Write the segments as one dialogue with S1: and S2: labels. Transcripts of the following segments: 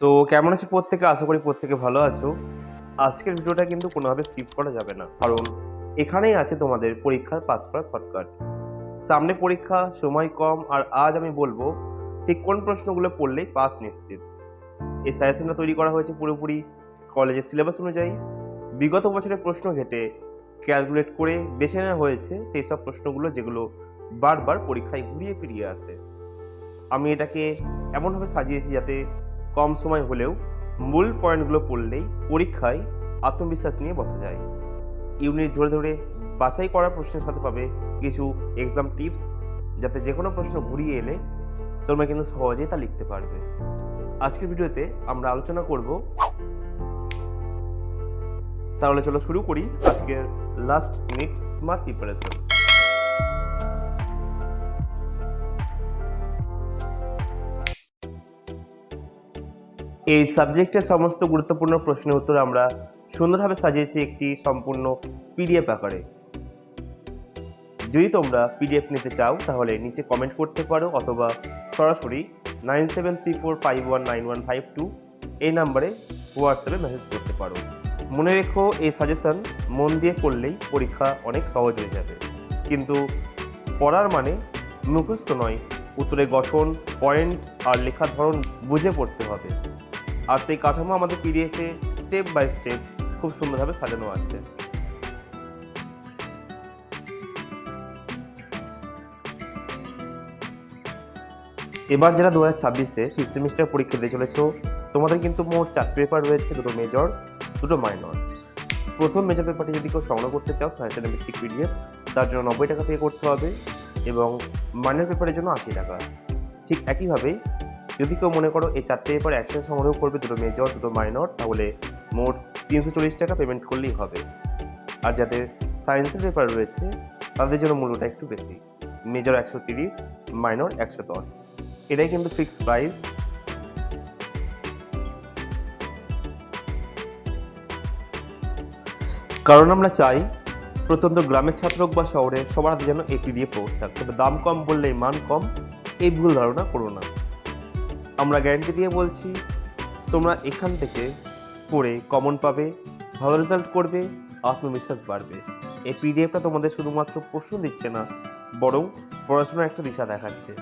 S1: তো কেমন আছো প্রত্যেকে? আশা করি প্রত্যেকে ভালো আছো। আজকের ভিডিওটা কিন্তু কোনোভাবে স্কিপ করা যাবে না। কারণ এখানেই আছে তোমাদের পরীক্ষার পাস করার শর্টকাট। সামনে পরীক্ষা, সময় কম, আর আজ আমি বলবো ঠিক কোন প্রশ্নগুলো পড়লেই পাস নিশ্চিত। এই সাজেশনটা তৈরি করা হয়েছে পুরোপুরি কলেজের সিলেবাস অনুযায়ী। বিগত বছরের প্রশ্ন ঘেঁটে ক্যালকুলেট করে বেছে নেওয়া হয়েছে সেই সব প্রশ্নগুলো যেগুলো বারবার পরীক্ষায় ঘুরিয়ে ফিরিয়ে আসে। আমি এটাকে এমনভাবে সাজিয়েছি যাতে কম সময় হলেও মূল পয়েন্টগুলো পড়লেই পরীক্ষায় আত্মবিশ্বাস নিয়ে বসা যায়। ইউনিট ধরে ধরে বাছাই করা প্রশ্নের সাথে পাবে কিছু এক্সাম টিপস, যাতে যে কোনো প্রশ্ন ঘুরিয়ে এলে তোমরা কিন্তু সহজেই তা লিখতে পারবে। আজকের ভিডিওতে আমরা আলোচনা করব, তাহলে চলো শুরু করি আজকের লাস্ট মিনিট স্মার্ট প্রিপারেশন। এই সাবজেক্টের সমস্ত গুরুত্বপূর্ণ প্রশ্নের উত্তর আমরা সুন্দরভাবে সাজিয়েছি একটি সম্পূর্ণ পিডিএফ আকারে। যদি তোমরা পিডিএফ নিতে চাও তাহলে নিচে কমেন্ট করতে পারো, অথবা সরাসরি 9734519152 এই নাম্বারে হোয়াটসঅ্যাপে মেসেজ করতে পারো। মনে রেখো, এই সাজেশন মন দিয়ে পড়লেই পরীক্ষা অনেক সহজ হয়ে যাবে। কিন্তু পড়ার মানে মুখস্থ নয়, উত্তরের গঠন, পয়েন্ট আর লেখার ধরন বুঝে পড়তে হবে। আর সেই কাঠামো আমাদের পিডিএফে স্টেপ বাই স্টেপ খুব সুন্দরভাবে সাজানো আছে। এবার যারা 2026-এ ফিফথ সেমিস্টার পরীক্ষা দিয়ে চলেছ, তোমাদের কিন্তু মোট 4 পেপার রয়েছে, 2টো মেজর, 2টো মাইনর। প্রথম মেজর পেপারটি যদি কেউ সংগ্রহ করতে চাও সাজেশন ভিত্তিক পিডিএফ, তার জন্য 90 টাকা পে করতে হবে, এবং মাইনর পেপারের জন্য 80 টাকা। ঠিক একইভাবেই যদি কেউ মনে করো এই 4টে পেপার একসাথে সংগ্রহ করবে, 2টো মেজর, 2টো মাইনর, তাহলে মোট 340 টাকা পেমেন্ট করলেই হবে। আর যাদের সায়েন্সের পেপার রয়েছে তাদের জন্য মূল্যটা একটু বেশি, মেজর 130, মাইনর 110। এটাই কিন্তু ফিক্সড প্রাইস। কারণ আমরা চাই প্রত্যন্ত গ্রামের ছাত্র হোক বা শহরে সবার হাতে যেন এই পিডিএফ পৌঁছাক। তবে দাম কম বললেই মান কম, এই ভুল ধারণা করো না। আমরা গ্যারান্টি দিয়ে বলছি, তোমরা এখান থেকে পড়ে কমন পাবে, ভালো রেজাল্ট করবে, আত্মবিশ্বাস বাড়বে। এই পিডিএফটা তোমাদের শুধুমাত্র প্রশ্ন দিচ্ছে না, বরং পড়াশোনার একটা দিশা দেখাচ্ছে।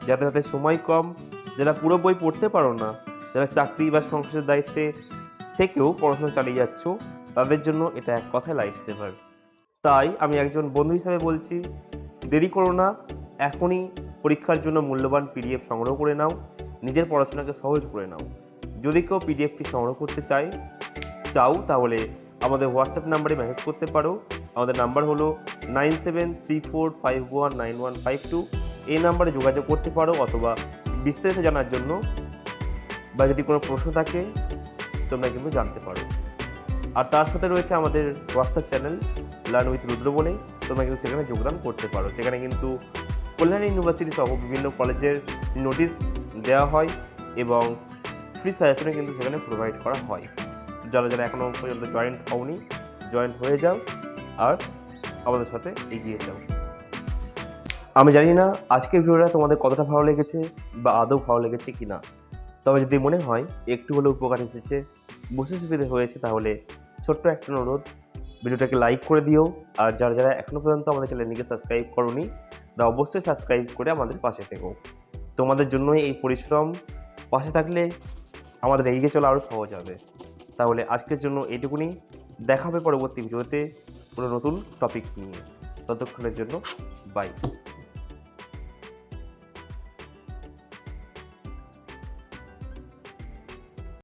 S1: যাদের হাতে সময় কম, যারা পুরো বই পড়তে পারো না, যারা চাকরি বা সংসারের দায়িত্বে থেকেও পড়াশোনা চালিয়ে যাচ্ছ, তাদের জন্য এটা এক কথায় লাইফ সেভার। তাই আমি একজন বন্ধু হিসাবে বলছি, দেরি করো না, এখনই পরীক্ষার জন্য মূল্যবান পিডিএফ সংগ্রহ করে নাও, নিজের পড়াশোনাকে সহজ করে নাও। যদি কেউ পিডিএফটি সংগ্রহ করতে চাও তাহলে আমাদের হোয়াটসঅ্যাপ নাম্বারে মেসেজ করতে পারো। আমাদের নাম্বার হলো 9734519152। এই নাম্বারে যোগাযোগ করতে পারো, অথবা বিস্তারিত জানার জন্য বা যদি কোনো প্রশ্ন থাকে তোমরা কিন্তু জানতে পারো। আর তার সাথে রয়েছে আমাদের হোয়াটসঅ্যাপ চ্যানেল লার্ন উইথ রুদ্র বলে, তোমরা কিন্তু সেখানে যোগদান করতে পারো। সেখানে কিন্তু কল্যাণী ইউনিভার্সিটি সহ বিভিন্ন কলেজের নোটিশ দেওয়া হয় এবং ফ্রি সাজেশনে কিন্তু সেখানে প্রোভাইড করা হয়। যারা যারা এখনও পর্যন্ত জয়েন হয়ে যাও আর আমাদের সাথে এগিয়ে যাও। আমি জানি না আজকের ভিডিওটা তোমাদের কতটা ভালো লেগেছে বা আদৌ ভালো লেগেছে কি না, তবে যদি মনে হয় একটু হলেও উপকার এসেছে, বুঝতে সুবিধে হয়েছে, তাহলে ছোট্ট একটা অনুরোধ, ভিডিওটাকে লাইক করে দিও। আর যারা যারা এখনও পর্যন্ত আমাদের চ্যানেলটিকে সাবস্ক্রাইব করোনি, তারা অবশ্যই সাবস্ক্রাইব করে আমাদের পাশে থেকো। তোমাদের জন্যই এই পরিশ্রম, পাশে থাকলে আমাদের এগিয়ে চলা আরও সহজ হবে। তাহলে আজকের জন্য এইটুকুনি, দেখা হবে পরবর্তী ভিডিওতে কোনো নতুন টপিক নিয়ে। ততক্ষণের জন্য বাই।